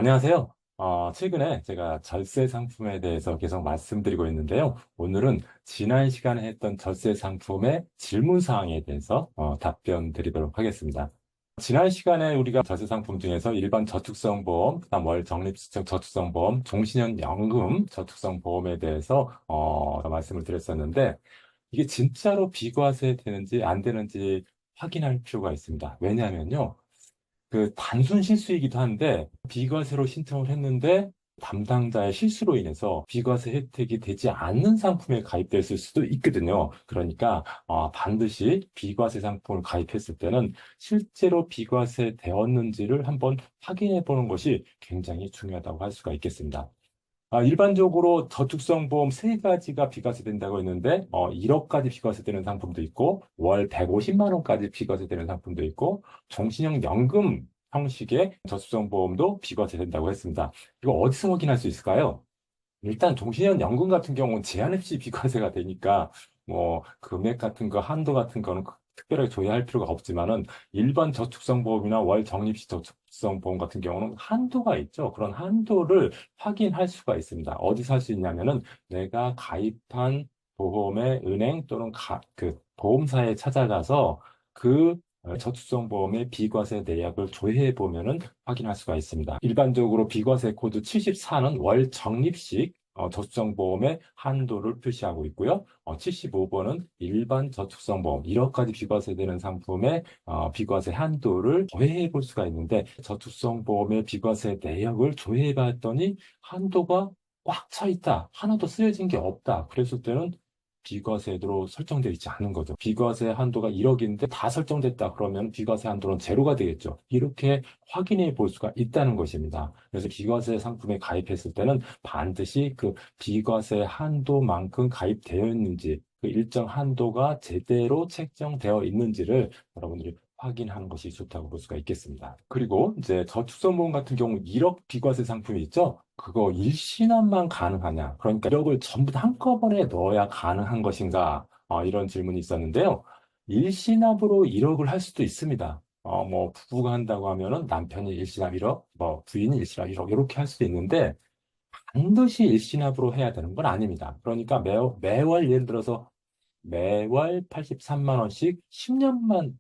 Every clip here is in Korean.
안녕하세요. 최근에 제가 절세 상품에 대해서 계속 말씀드리고 있는데요. 오늘은 지난 시간에 했던 절세 상품의 질문 사항에 대해서 답변 드리도록 하겠습니다. 지난 시간에 우리가 절세 상품 중에서 일반 저축성 보험, 그다음 월 적립식 저축성 보험, 종신형 연금 저축성 보험에 대해서 말씀을 드렸었는데 이게 진짜로 비과세 되는지 안 되는지 확인할 필요가 있습니다. 왜냐하면요. 그 단순 실수이기도 한데 비과세로 신청을 했는데 담당자의 실수로 인해서 비과세 혜택이 되지 않는 상품에 가입됐을 수도 있거든요. 그러니까 반드시 비과세 상품을 가입했을 때는 실제로 비과세 되었는지를 한번 확인해 보는 것이 굉장히 중요하다고 할 수가 있겠습니다. 일반적으로 저축성 보험 세 가지가 비과세 된다고 했는데, 1억까지 비과세 되는 상품도 있고, 월 150만 원까지 비과세 되는 상품도 있고, 종신형 연금 형식의 저축성 보험도 비과세 된다고 했습니다. 이거 어디서 확인할 수 있을까요? 일단 종신형 연금 같은 경우는 제한 없이 비과세가 되니까 뭐 금액 같은 거 한도 같은 거는 특별하게 조회할 필요가 없지만은 일반 저축성 보험이나 월 적립식 저축성 보험 같은 경우는 한도가 있죠. 그런 한도를 확인할 수가 있습니다. 어디서 할 수 있냐면은 내가 가입한 보험의 은행 또는 그 보험사에 찾아가서 그 저축성 보험의 비과세 내역을 조회해 보면은 확인할 수가 있습니다. 일반적으로 비과세 코드 74는 월 적립식 저축성 보험의 한도를 표시하고 있고요. 75번은 일반 저축성 보험, 1억까지 비과세되는 상품의 비과세 한도를 조회해 볼 수가 있는데 저축성 보험의 비과세 내역을 조회해 봤더니 한도가 꽉 차 있다. 하나도 쓰여진 게 없다. 그랬을 때는 비과세로 설정되어 있지 않은 거죠. 비과세 한도가 1억인데 다 설정됐다. 그러면 비과세 한도는 제로가 되겠죠. 이렇게 확인해 볼 수가 있다는 것입니다. 그래서 비과세 상품에 가입했을 때는 반드시 그 비과세 한도만큼 가입되어 있는지, 그 일정 한도가 제대로 책정되어 있는지를 여러분들이 확인하는 것이 좋다고 볼 수가 있겠습니다. 그리고 이제 저축성보험 같은 경우 1억 비과세 상품이 있죠? 그거 일시납만 가능하냐? 그러니까 1억을 전부 다 한꺼번에 넣어야 가능한 것인가? 이런 질문이 있었는데요. 일시납으로 1억을 할 수도 있습니다. 뭐 부부가 한다고 하면은 남편이 일시납 1억, 뭐 부인이 일시납 1억 이렇게 할 수도 있는데 반드시 일시납으로 해야 되는 건 아닙니다. 그러니까 매월 예를 들어서 매월 83만 원씩 10년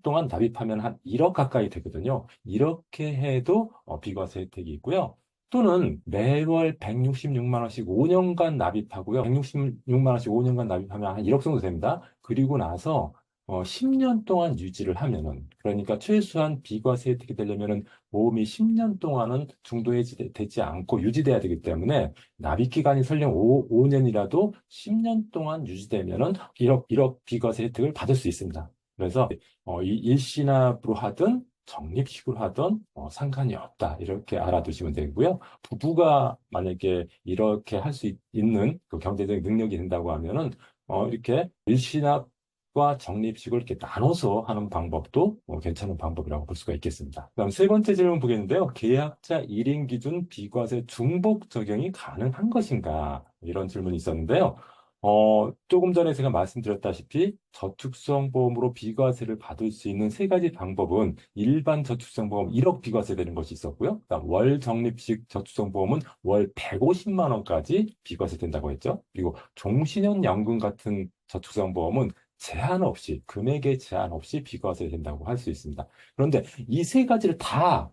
동안 납입하면 한 1억 가까이 되거든요. 이렇게 해도 비과세 혜택이 있고요. 또는 매월 166만 원씩 5년간 납입하고요. 166만 원씩 5년간 납입하면 한 1억 정도 됩니다. 그리고 나서 10년 동안 유지를 하면은, 그러니까 최소한 비과세 혜택이 되려면은 보험이 10년 동안은 중도 해지되지 않고 유지돼야 되기 때문에 납입 기간이 설령 5년이라도 10년 동안 유지되면은 1억 비과세 혜택을 받을 수 있습니다. 그래서 이 일시납으로 하든 적립식으로 하든 상관이 없다. 이렇게 알아두시면 되고요. 부부가 만약에 이렇게 할 수 있는 그 경제적 능력이 된다고 하면은 이렇게 일시납과 적립식을 이렇게 나눠서 하는 방법도 괜찮은 방법이라고 볼 수가 있겠습니다. 그다음 세 번째 질문 보겠는데요. 계약자 1인 기준 비과세 중복 적용이 가능한 것인가? 이런 질문이 있었는데요. 조금 전에 제가 말씀드렸다시피 저축성 보험으로 비과세를 받을 수 있는 세 가지 방법은 일반 저축성 보험 1억 비과세 되는 것이 있었고요. 그다음 월 적립식 저축성 보험은 월 150만 원까지 비과세 된다고 했죠. 그리고 종신형 연금 같은 저축성 보험은 제한 없이, 금액에 제한 없이 비과세 된다고 할 수 있습니다. 그런데 이 세 가지를 다,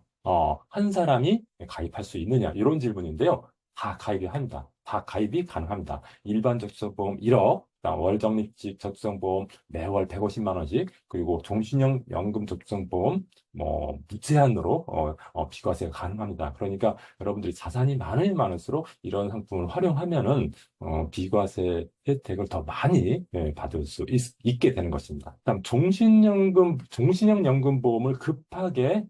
한 사람이 가입할 수 있느냐? 이런 질문인데요. 다 가입이 한다. 다 가입이 가능합니다. 일반 저축성보험 1억, 그다음 월적립식 저축성보험 매월 150만 원씩, 그리고 종신형 연금 저축성보험 뭐 무제한으로 비과세가 가능합니다. 그러니까 여러분들이 자산이 많으면 많을수록 이런 상품을 활용하면은 비과세 혜택을 더 많이 받을 수 있게 되는 것입니다. 다음 종신형 연금 보험을 급하게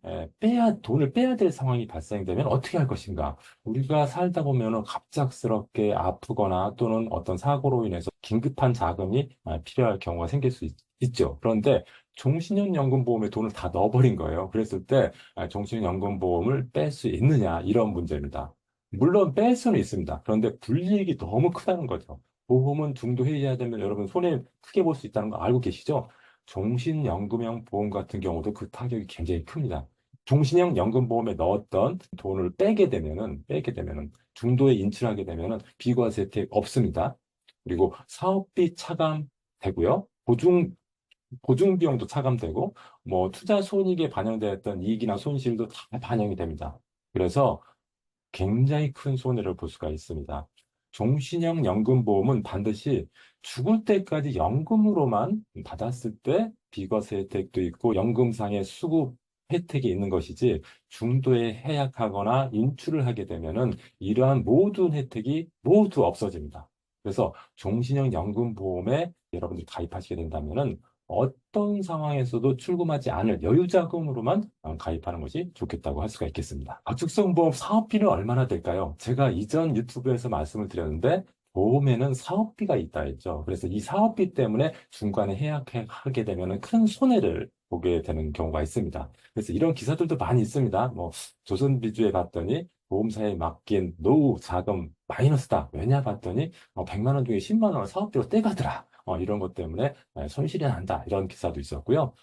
돈을 빼야 될 상황이 발생되면 어떻게 할 것인가? 우리가 살다 보면은 갑작스럽게 아프거나 또는 어떤 사고로 인해서 긴급한 자금이 필요할 경우가 생길 수 있죠. 그런데 종신형연금보험에 돈을 다 넣어버린 거예요. 그랬을 때 종신형연금보험을 뺄 수 있느냐 이런 문제입니다. 물론 뺄 수는 있습니다. 그런데 불이익이 너무 크다는 거죠. 보험은 중도해야 되면 여러분 손해 크게 볼 수 있다는 거 알고 계시죠? 종신연금형 보험 같은 경우도 그 타격이 굉장히 큽니다. 종신형 연금보험에 넣었던 돈을 빼게 되면은 중도에 인출하게 되면은 비과세 혜택 없습니다. 그리고 사업비 차감되고요. 보증 비용도 차감되고, 뭐, 투자 손익에 반영되었던 이익이나 손실도 다 반영이 됩니다. 그래서 굉장히 큰 손해를 볼 수가 있습니다. 종신형 연금보험은 반드시 죽을 때까지 연금으로만 받았을 때 비과세 혜택도 있고 연금상의 수급 혜택이 있는 것이지 중도에 해약하거나 인출을 하게 되면은 이러한 모든 혜택이 모두 없어집니다. 그래서 종신형 연금보험에 여러분들이 가입하시게 된다면은 어떤 상황에서도 출금하지 않을 여유자금으로만 가입하는 것이 좋겠다고 할 수가 있겠습니다. 저축성보험 사업비는 얼마나 될까요? 제가 이전 유튜브에서 말씀을 드렸는데 보험에는 사업비가 있다 했죠. 그래서 이 사업비 때문에 중간에 해약하게 되면 큰 손해를 보게 되는 경우가 있습니다. 그래서 이런 기사들도 많이 있습니다. 뭐 조선비주에 봤더니 보험사에 맡긴 노후 자금 마이너스다. 왜냐 봤더니 100만 원 중에 10만 원을 사업비로 떼가더라. 이런 것 때문에 손실이 난다. 이런 기사도 있었고요.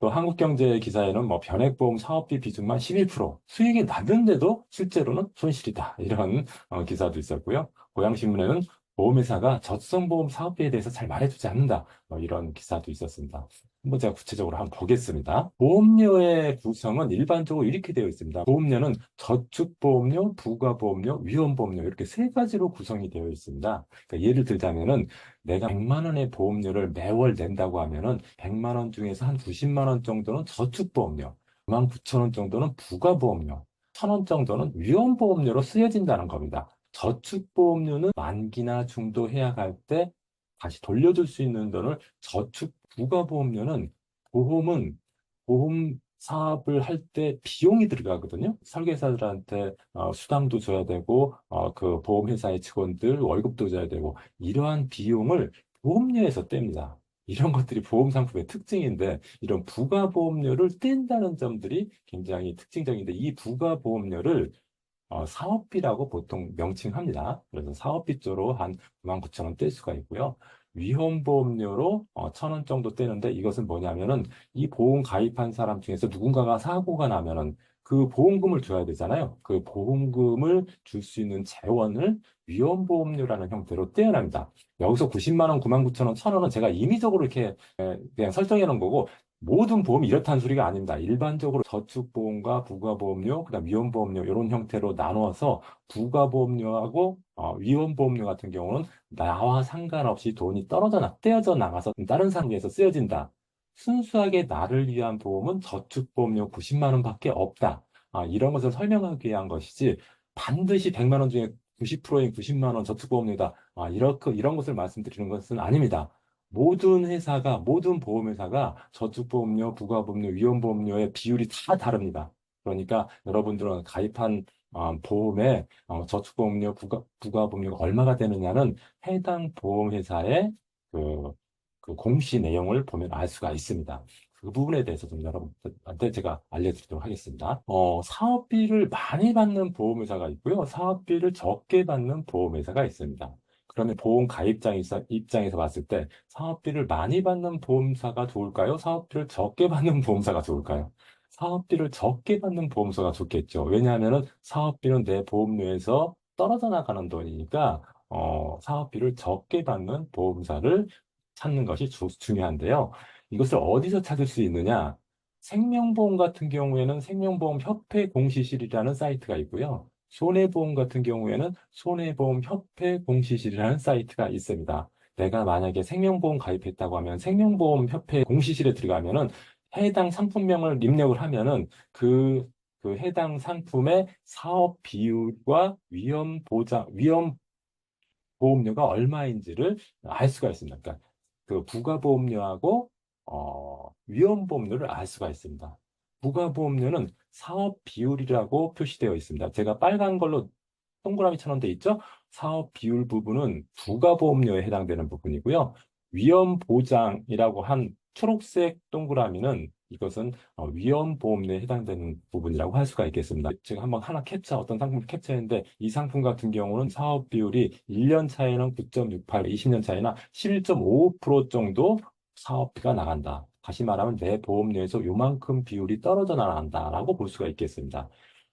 또 한국경제 기사에는 뭐 변액보험 사업비 비중만 11%, 수익이 났는데도 실제로는 손실이다. 이런 기사도 있었고요. 고양신문에는 보험회사가 저성보험 사업비에 대해서 잘 말해주지 않는다. 이런 기사도 있었습니다. 한번 제가 구체적으로 한번 보겠습니다. 보험료의 구성은 일반적으로 이렇게 되어 있습니다. 보험료는 저축보험료, 부가보험료, 위험보험료 이렇게 세 가지로 구성이 되어 있습니다. 그러니까 예를 들자면은 내가 100만 원의 보험료를 매월 낸다고 하면은 100만 원 중에서 한 90만 원 정도는 저축보험료, 9만 9천 원 정도는 부가보험료, 1천 원 정도는 위험보험료로 쓰여진다는 겁니다. 저축보험료는 만기나 중도 해약할 때 다시 돌려줄 수 있는 돈을 저축 부가보험료는 보험은 보험 사업을 할 때 비용이 들어가거든요. 설계사들한테 수당도 줘야 되고 그 보험회사의 직원들 월급도 줘야 되고 이러한 비용을 보험료에서 뗍니다. 이런 것들이 보험 상품의 특징인데 이런 부가보험료를 뗀다는 점들이 굉장히 특징적인데 이 부가보험료를 사업비라고 보통 명칭합니다. 그래서 사업비 쪽으로 한 9만 9천 원 뗄 수가 있고요. 위험보험료로 1,000원 정도 떼는데 이것은 뭐냐면은 이 보험 가입한 사람 중에서 누군가가 사고가 나면은 그 보험금을 줘야 되잖아요. 그 보험금을 줄 수 있는 재원을 위험보험료라는 형태로 떼어납니다. 여기서 90만 원, 9만 9천 원, 1,000원은 제가 임의적으로 이렇게 그냥 설정해 놓은 거고 모든 보험이 이렇다는 소리가 아닙니다. 일반적으로 저축보험과 부가보험료, 그다음 위험보험료 이런 형태로 나누어서 부가보험료하고 위험보험료 같은 경우는 나와 상관없이 돈이 떼어져 나가서 다른 상황에서 쓰여진다. 순수하게 나를 위한 보험은 저축보험료 90만 원밖에 없다. 이런 것을 설명하기 위한 것이지 반드시 100만 원 중에 90%인 90만 원 저축보험료다. 이런 것을 말씀드리는 것은 아닙니다. 모든 보험회사가 저축보험료, 부가보험료, 위험보험료의 비율이 다 다릅니다. 그러니까 여러분들은 가입한 보험에 저축보험료, 부가보험료가 얼마가 되느냐는 해당 보험회사의 그, 그 공시 내용을 보면 알 수가 있습니다. 그 부분에 대해서 좀 여러분한테 제가 알려드리도록 하겠습니다. 사업비를 많이 받는 보험회사가 있고요. 사업비를 적게 받는 보험회사가 있습니다. 그러면 보험 가입자 입장에서 봤을 때 사업비를 많이 받는 보험사가 좋을까요? 사업비를 적게 받는 보험사가 좋을까요? 사업비를 적게 받는 보험사가 좋겠죠. 왜냐하면 사업비는 내 보험료에서 떨어져 나가는 돈이니까 사업비를 적게 받는 보험사를 찾는 것이 중요한데요. 이것을 어디서 찾을 수 있느냐? 생명보험 같은 경우에는 생명보험협회 공시실이라는 사이트가 있고요. 손해보험 같은 경우에는 손해보험협회 공시실이라는 사이트가 있습니다. 내가 만약에 생명보험 가입했다고 하면 생명보험협회 공시실에 들어가면은 해당 상품명을 입력을 하면은 그 해당 상품의 사업 비율과 위험 보험료가 얼마인지를 알 수가 있습니다. 그러니까 그 부가보험료하고 위험보험료를 알 수가 있습니다. 부가보험료는 사업 비율이라고 표시되어 있습니다. 제가 빨간 걸로 동그라미 쳐놓은 데 있죠? 사업 비율 부분은 부가보험료에 해당되는 부분이고요. 위험보장이라고 한 초록색 동그라미는 이것은 위험보험료에 해당되는 부분이라고 할 수가 있겠습니다. 제가 한번 하나 어떤 상품을 캡처했는데 이 상품 같은 경우는 사업 비율이 1년 차에는 9.68, 20년 차에는 11.55% 정도 사업비가 나간다. 다시 말하면 내 보험료에서 요만큼 비율이 떨어져 나간다라고 볼 수가 있겠습니다.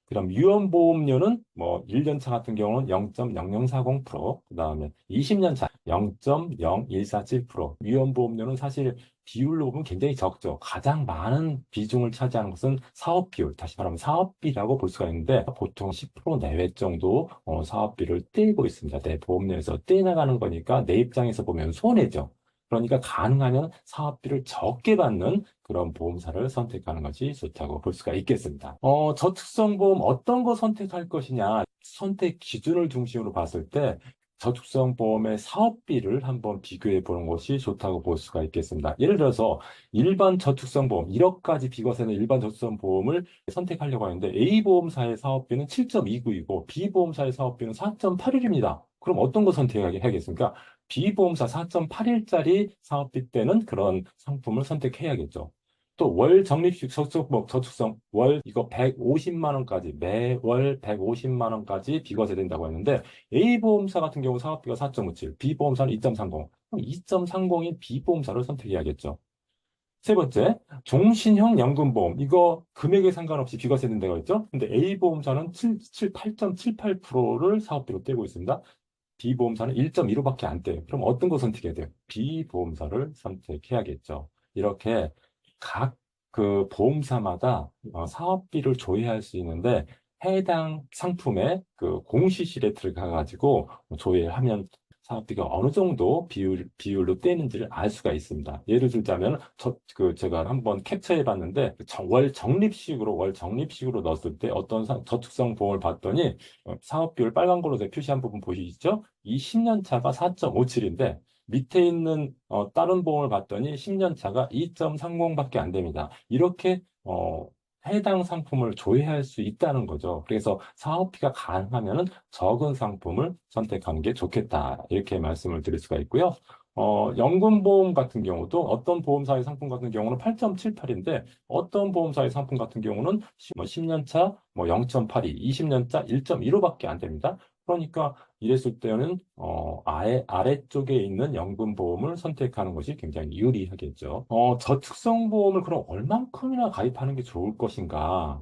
그럼 유연보험료는 뭐 1년 차 같은 경우는 0.0040%, 그다음에 20년 차 0.0147%. 유연보험료는 사실 비율로 보면 굉장히 적죠. 가장 많은 비중을 차지하는 것은 사업 비율, 다시 말하면 사업비라고 볼 수가 있는데 보통 10% 내외 정도 사업비를 떼고 있습니다. 내 보험료에서 떼나가는 거니까 내 입장에서 보면 손해죠. 그러니까 가능하면 사업비를 적게 받는 그런 보험사를 선택하는 것이 좋다고 볼 수가 있겠습니다. 저축성 보험 어떤 거 선택할 것이냐, 선택 기준을 중심으로 봤을 때 저축성 보험의 사업비를 한번 비교해 보는 것이 좋다고 볼 수가 있겠습니다. 예를 들어서 일반 저축성 보험, 1억까지 비과세는 일반 저축성 보험을 선택하려고 하는데 A 보험사의 사업비는 7.29이고 B 보험사의 사업비는 4.81입니다. 그럼 어떤 거 선택해야겠습니까? B보험사 4.81짜리 사업비 때는 그런 상품을 선택해야겠죠. 또 월 적립식 저축성 월 이거 150만 원까지 매월 150만 원까지 비과세 된다고 했는데 A보험사 같은 경우 사업비가 4.57, B보험사는 2.30. 그럼 2.30인 B보험사를 선택해야겠죠. 세 번째, 종신형 연금보험. 이거 금액에 상관없이 비과세 된다고 했죠? 근데 A보험사는 8.78%를 사업비로 떼고 있습니다. B보험사는 1.15밖에 안 떼요. 그럼 어떤 거 선택해야 돼요? B보험사를 선택해야겠죠. 이렇게 각 그 보험사마다 사업비를 조회할 수 있는데 해당 상품의 그 공시실에 들어가가지고 조회하면 사업비가 어느 정도 비율로 떼는지를 알 수가 있습니다. 예를 들자면, 제가 한번 캡처해 봤는데, 월 적립식으로 넣었을 때 어떤 저축성 보험을 봤더니, 사업 비율 빨간 걸로 표시한 부분 보이시죠? 이 10년 차가 4.57인데, 밑에 있는 다른 보험을 봤더니 10년 차가 2.30밖에 안 됩니다. 이렇게 해당 상품을 조회할 수 있다는 거죠. 그래서 사업비가 가능하면 적은 상품을 선택하는 게 좋겠다. 이렇게 말씀을 드릴 수가 있고요. 연금보험 같은 경우도 어떤 보험사의 상품 같은 경우는 8.78인데 어떤 보험사의 상품 같은 경우는 10년 차 뭐 0.82, 20년 차 1.15밖에 안 됩니다. 그러니까 이랬을 때는 아예 아래쪽에 있는 연금보험을 선택하는 것이 굉장히 유리하겠죠. 저축성 보험을 그럼 얼만큼이나 가입하는 게 좋을 것인가?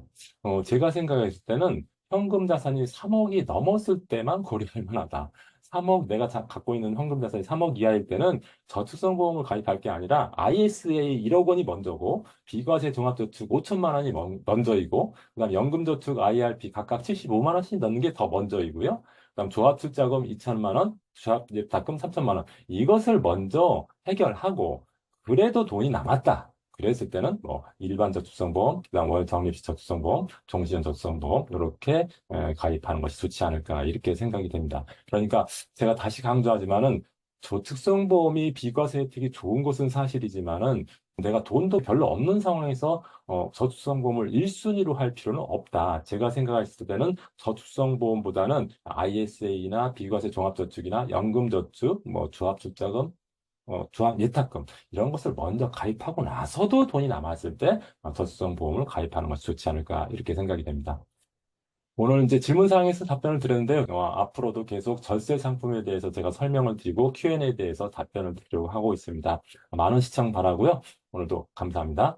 제가 생각했을 때는 현금 자산이 3억이 넘었을 때만 고려할 만하다. 3억, 내가 갖고 있는 현금 자산이 3억 이하일 때는 저축성 보험을 가입할 게 아니라 ISA 1억 원이 먼저고, 비과세 종합저축 5천만 원이 먼저이고, 그다음 연금저축 IRP 각각 75만 원씩 넣는 게 더 먼저이고요. 그다음 조합출자금 2천만 원, 조합입자금 3천만 원. 이것을 먼저 해결하고, 그래도 돈이 남았다. 그랬을 때는 뭐 일반 저축성보험, 그다음 월 적립식 저축성보험, 종신형 저축성보험 이렇게 가입하는 것이 좋지 않을까 이렇게 생각이 됩니다. 그러니까 제가 다시 강조하지만은 저축성보험이 비과세 혜택이 좋은 것은 사실이지만은 내가 돈도 별로 없는 상황에서 저축성보험을 1순위로 할 필요는 없다. 제가 생각했을 때는 저축성보험보다는 ISA나 비과세 종합저축이나 연금저축, 뭐 조합출자금, 조합 예탁금 이런 것을 먼저 가입하고 나서도 돈이 남았을 때 저축성 보험을 가입하는 것이 좋지 않을까 이렇게 생각이 됩니다. 오늘 이제 질문사항에서 답변을 드렸는데요. 앞으로도 계속 절세 상품에 대해서 제가 설명을 드리고 Q&A에 대해서 답변을 드리려고 하고 있습니다. 많은 시청 바라고요. 오늘도 감사합니다.